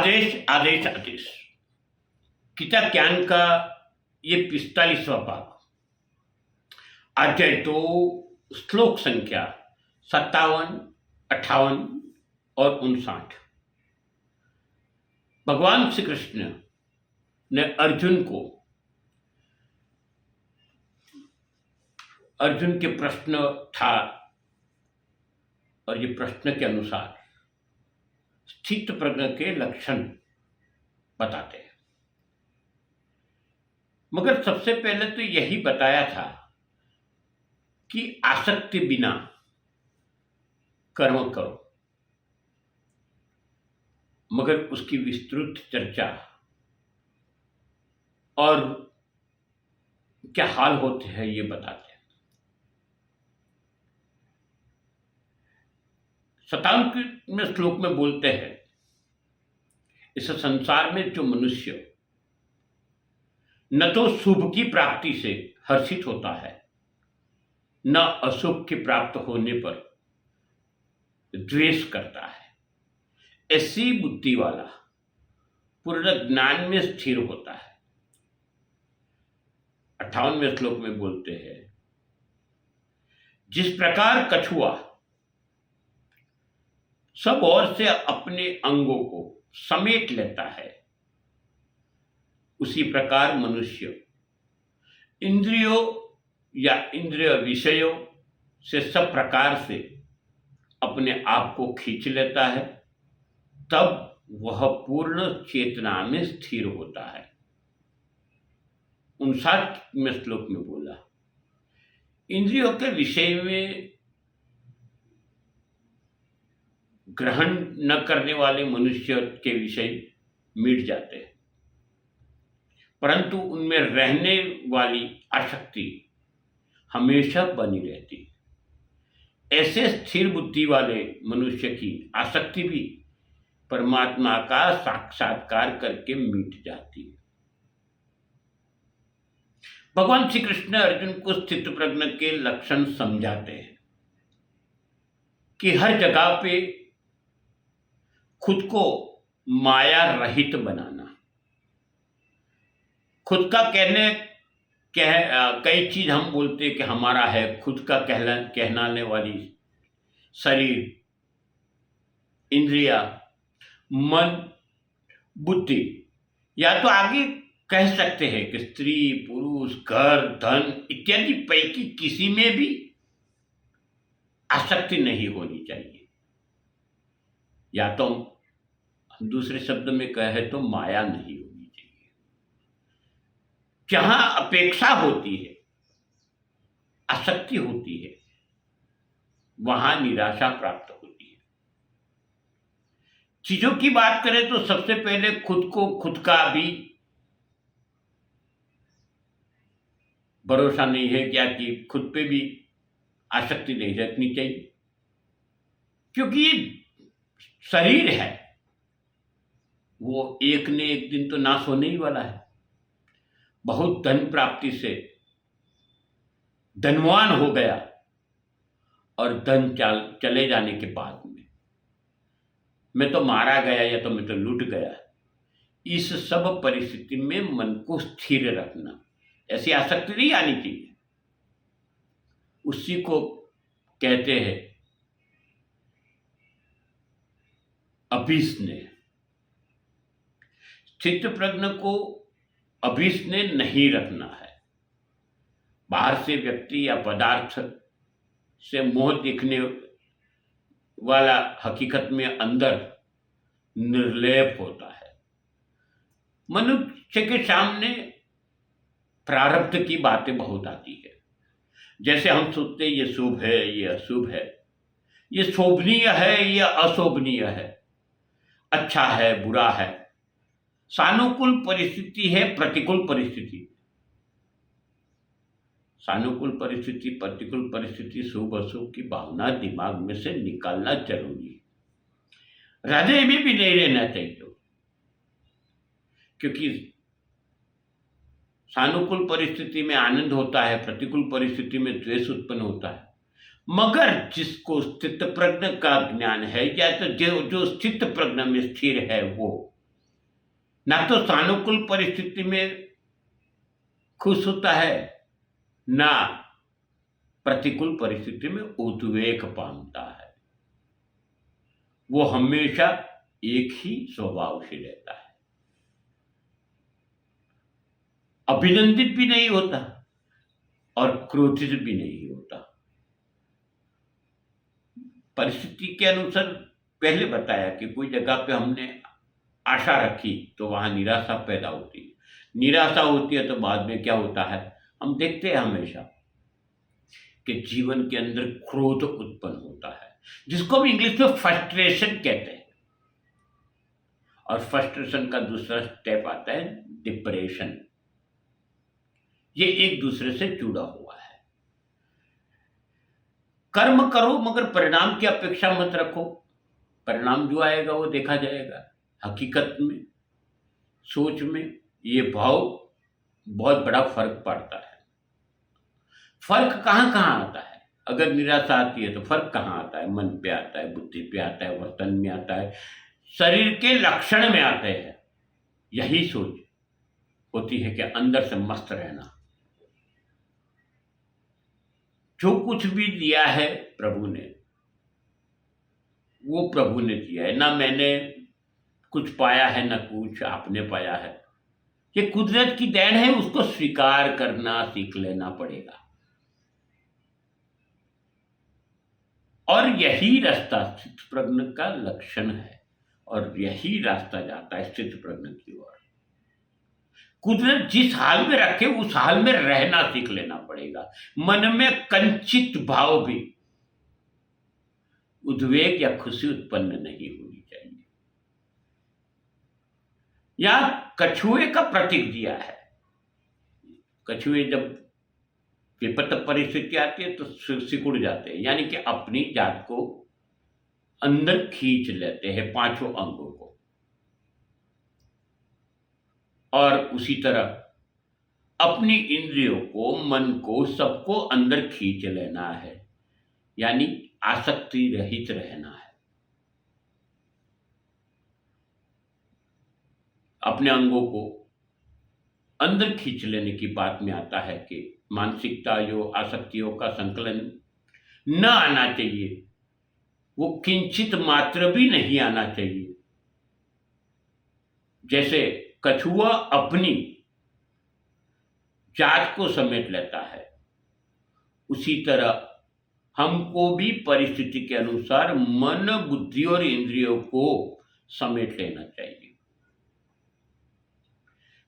आदेश आदेश आदेश गीता ज्ञान का ये 45वां भाग, अध्याय 2, श्लोक संख्या 57, 58 और 59। भगवान श्री कृष्ण ने अर्जुन के प्रश्न था और ये प्रश्न के अनुसार स्थित प्रज्ञ के लक्षण बताते हैं। मगर सबसे पहले तो यही बताया था कि आसक्ति बिना कर्म करो, मगर उसकी विस्तृत चर्चा और क्या हाल होते हैं ये बताते हैं। 57वें श्लोक में बोलते हैं, इस संसार में जो मनुष्य न तो शुभ की प्राप्ति से हर्षित होता है, न अशुभ की प्राप्त होने पर द्वेष करता है, ऐसी बुद्धि वाला पूर्ण ज्ञान में स्थिर होता है। 58वें श्लोक में बोलते हैं, जिस प्रकार कछुआ सब ओर से अपने अंगों को समेट लेता है, उसी प्रकार मनुष्य इंद्रियों या इंद्रिय विषयों से सब प्रकार से अपने आप को खींच लेता है, तब वह पूर्ण चेतना में स्थिर होता है। 59वें श्लोक में बोला, इंद्रियों के विषय में ग्रहण न करने वाले मनुष्य के विषय मिट जाते हैं, परंतु उनमें रहने वाली आसक्ति हमेशा बनी रहती। ऐसे स्थिर बुद्धि वाले मनुष्य की आसक्ति भी परमात्मा का साक्षात्कार करके मिट जाती है। भगवान श्री कृष्ण अर्जुन को स्थित प्रज्ञ के लक्षण समझाते हैं कि हर जगह पे खुद को माया रहित बनाना, खुद का कई चीज हम बोलते हैं कि हमारा है, खुद का कहलाने वाली शरीर, इंद्रिया, मन, बुद्धि, या तो आगे कह सकते हैं कि स्त्री, पुरुष, घर, धन इत्यादि पैकी किसी में भी आसक्ति नहीं होनी चाहिए। या तो दूसरे शब्द में कहे तो माया नहीं होनी चाहिए। जहां अपेक्षा होती है, आसक्ति होती है, वहां निराशा प्राप्त होती है। चीजों की बात करें तो सबसे पहले खुद का भी भरोसा नहीं है, क्या कि खुद पे भी आसक्ति नहीं रखनी चाहिए, क्योंकि ये शरीर है, वो एक न एक दिन तो नाश होने ही वाला है। बहुत धन प्राप्ति से धनवान हो गया और धन चले जाने के बाद में मैं तो मारा गया या तो मैं तो लूट गया, इस सब परिस्थिति में मन को स्थिर रखना, ऐसी आसक्ति नहीं आनी चाहिए। उसी को कहते हैं अभिष्णय। स्थित प्रज्ञ को अभिष्णय नहीं रखना है। बाहर से व्यक्ति या पदार्थ से मोह दिखने वाला हकीकत में अंदर निर्लेप होता है। मनुष्य के सामने प्रारब्ध की बातें बहुत आती है। जैसे हम सोचते हैं ये शुभ है, ये अशुभ है, ये शोभनीय है, ये अशोभनीय है, अच्छा है, बुरा है, सानुकूल परिस्थिति है, प्रतिकूल परिस्थिति। सानुकूल परिस्थिति, प्रतिकूल परिस्थिति, शुभ अशुभ की भावना दिमाग में से निकालना जरूरी है। हृदय में भी नहीं रहना चाहिए, क्योंकि सानुकूल परिस्थिति में आनंद होता है, प्रतिकूल परिस्थिति में द्वेष उत्पन्न होता है। मगर जिसको स्थित प्रज्ञ का ज्ञान है, या तो जो स्थित प्रज्ञ में स्थिर है, वो ना तो सानुकूल परिस्थिति में खुश होता है, ना प्रतिकूल परिस्थिति में उद्वेग पाता है। वो हमेशा एक ही स्वभाव से रहता है, अभिनंदित भी नहीं होता और क्रोधित भी नहीं होता। परिस्थिति के अनुसार पहले बताया कि कोई जगह पे हमने आशा रखी तो वहां निराशा पैदा होती है। निराशा होती है तो बाद में क्या होता है, हम देखते हैं हमेशा कि जीवन के अंदर क्रोध उत्पन्न होता है, जिसको हम इंग्लिश में फ्रस्ट्रेशन कहते हैं। और फ्रस्ट्रेशन का दूसरा स्टेप आता है डिप्रेशन। ये एक दूसरे से जुड़ा हुआ है। कर्म करो मगर परिणाम की अपेक्षा मत रखो। परिणाम जो आएगा वो देखा जाएगा। हकीकत में, सोच में ये भाव बहुत बड़ा फर्क पड़ता है। फर्क कहाँ कहाँ आता है? अगर निराशा आती है तो फर्क कहाँ आता है? मन पे आता है, बुद्धि पे आता है, वर्तन में आता है, शरीर के लक्षण में आते हैं। यही सोच होती है कि अंदर से मस्त रहना। जो कुछ भी दिया है प्रभु ने, वो प्रभु ने दिया है। ना मैंने कुछ पाया है, ना कुछ आपने पाया है। ये कुदरत की देन है, उसको स्वीकार करना सीख लेना पड़ेगा। और यही रास्ता स्थित प्रज्ञ का लक्षण है, और यही रास्ता जाता है स्थित प्रज्ञ की ओर। कुदरत जिस हाल में रखे उस हाल में रहना सीख लेना पड़ेगा। मन में कंचित भाव भी, उद्वेग या खुशी उत्पन्न नहीं होनी चाहिए। यहां कछुए का प्रतीक दिया है। कछुए जब विपत्त परिस्थिति आती है तो सिकुड़ जाते हैं, यानी कि अपनी जात को अंदर खींच लेते हैं, पांचों अंगों को। और उसी तरह अपनी इंद्रियों को, मन को, सबको अंदर खींच लेना है, यानी आसक्ति रहित रहना है। अपने अंगों को अंदर खींच लेने की बात में आता है कि मानसिकता जो आसक्तियों का संकलन न आना चाहिए, वो किंचित मात्र भी नहीं आना चाहिए। जैसे कछुआ अपनी जात को समेट लेता है, उसी तरह हमको भी परिस्थिति के अनुसार मन, बुद्धि और इंद्रियों को समेट लेना चाहिए।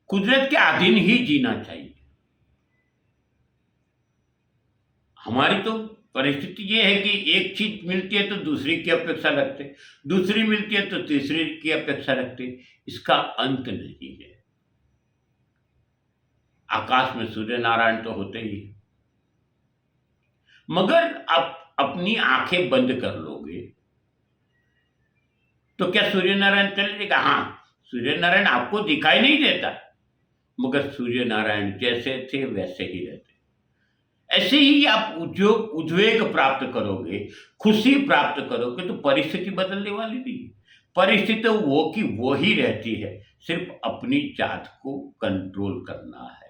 कुदरत के अधीन ही जीना चाहिए। हमारी तो परिस्थिति ये है कि एक चीज मिलती है तो दूसरी की अपेक्षा रखते, दूसरी मिलती है तो तीसरी की अपेक्षा रखते। इसका अंत नहीं है। आकाश में सूर्य नारायण तो होते ही, मगर आप अपनी आंखें बंद कर लोगे तो क्या सूर्य नारायण चले जाएगा? हाँ, सूर्य नारायण आपको दिखाई नहीं देता, मगर सूर्य नारायण जैसे थे वैसे ही रहते। ऐसे ही आप उद्वेग प्राप्त करोगे, खुशी प्राप्त करोगे, तो परिस्थिति बदलने वाली नहीं। परिस्थिति वो की वो ही रहती है, सिर्फ अपनी जात को कंट्रोल करना है।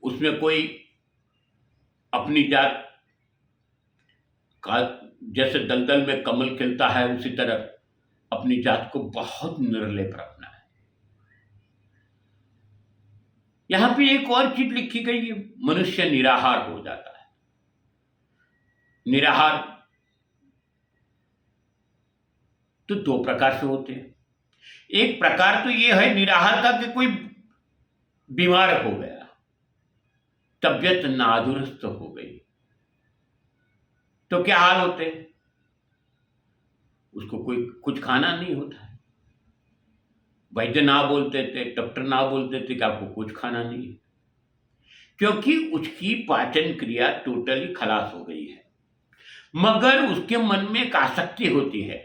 उसमें कोई अपनी जात का, जैसे दलदल में कमल खिलता है, उसी तरह अपनी जात को बहुत निर्लेप रखना है। यहां पे एक और चीज लिखी गई है, मनुष्य निराहार हो जाता है। निराहार तो दो प्रकार से होते हैं। एक प्रकार तो ये है निराहार का कि कोई बीमार हो गया, तबियत नादुरुस्त हो गई, तो क्या हाल होते हैं? उसको कोई कुछ खाना नहीं होता है। वैद्य ना बोलते थे, डॉक्टर ना बोलते थे कि आपको कुछ खाना नहीं है, क्योंकि उसकी पाचन क्रिया टोटली खलास हो गई है। मगर उसके मन में एक आसक्ति होती है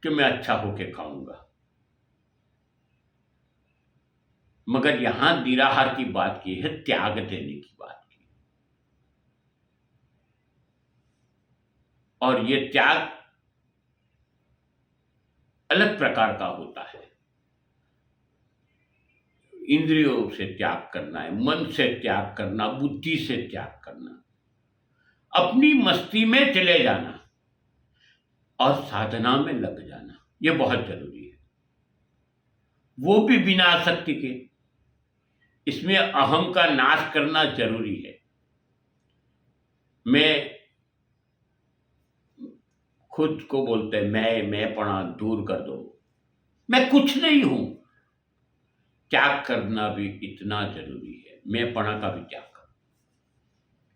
कि मैं अच्छा होके खाऊंगा। मगर यहां निराहार की बात की है, त्याग देने की बात की। और ये त्याग अलग प्रकार का होता है। इंद्रियों से त्याग करना है, मन से त्याग करना, बुद्धि से त्याग करना, अपनी मस्ती में चले जाना और साधना में लग जाना, ये बहुत जरूरी है। वो भी बिना आसक्ति के। इसमें अहम का नाश करना जरूरी है। मैं खुद को बोलते हैं मैं पढ़ा दूर कर दो, मैं कुछ नहीं हूं। त्याग करना भी इतना जरूरी है। मैं पढ़ा का भी त्याग कर।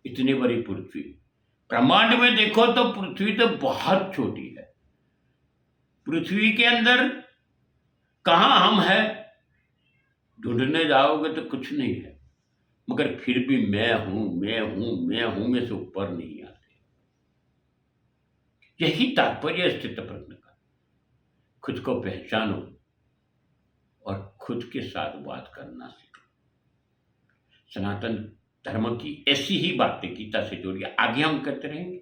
इतनी बड़ी पृथ्वी, ब्रह्मांड में देखो तो पृथ्वी तो बहुत छोटी है। पृथ्वी के अंदर कहां हम हैं, ढूंढने जाओगे तो कुछ नहीं है, मगर फिर भी मैं हूं, मैं हूं, मैं हूं में से ऊपर नहीं आते। यही तात्पर्य स्थित प्रज्ञ का। खुद को पहचानो और खुद के साथ बात करना सीखो। सनातन धर्म की ऐसी ही बातें गीता से जोड़िए, आगे हम करते रहेंगे।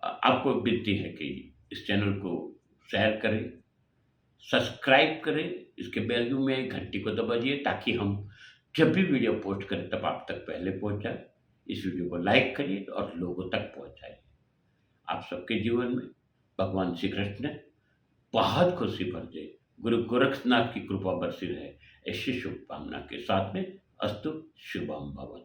आपको विनती है कि इस चैनल को शेयर करें, सब्सक्राइब करें, इसके बैजू में घंटी को दबाइए ताकि हम जब भी वीडियो पोस्ट करें तब आप तक पहले पहुंच जाए। इस वीडियो को लाइक करिए और लोगों तक पहुंचाइए। आप सबके जीवन में भगवान श्री कृष्ण बहुत खुशी भर दे, गुरु गोरखनाथ की कृपा बरसी रहे, ऐसी शुभकामना के साथ में अस्तु शुभम भवतु।